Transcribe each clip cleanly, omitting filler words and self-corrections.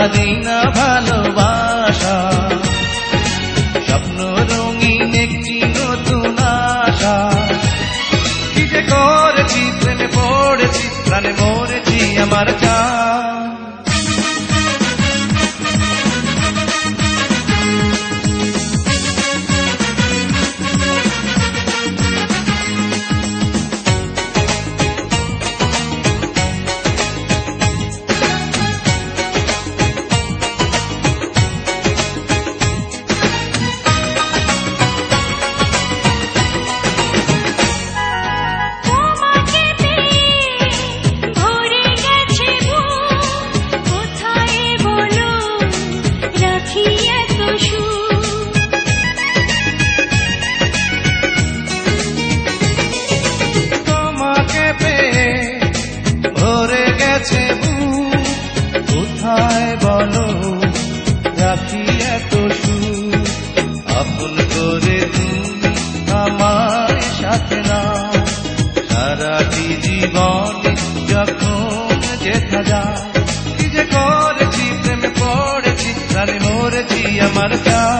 আমারই না ভালোবাসা, স্বপ্ন রঙিন একটি নতুন আশা। কি যে করেছি, প্রেমে পড়েছি, প্রাণে মরেছি আমার জান। কোথায় বলো রাখি এত সুর, আপন করে তুমি আমার সাথে না, সারাটি জীবনে যখন যেথা যায়। কি যে করেছি, প্রেমে পড়েছি, প্রাণে মরেছি আমার জান।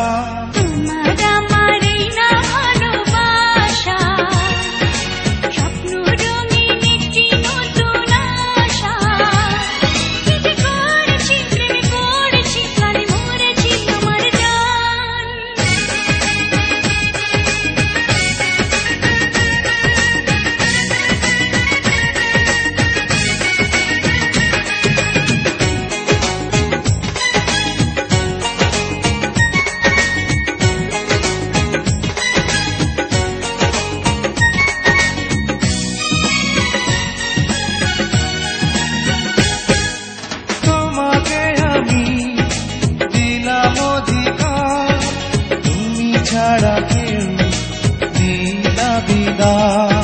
ছাড়া কেউ দিলা বিদায়,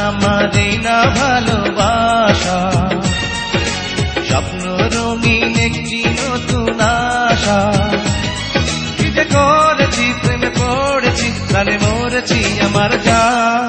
আমারই না ভালোবাসা, স্বপ্ন রঙিন একটি নতুন আশা। কি যে করেছি, প্রেমে পড়েছি, প্রাণে মরেছি আমার জান।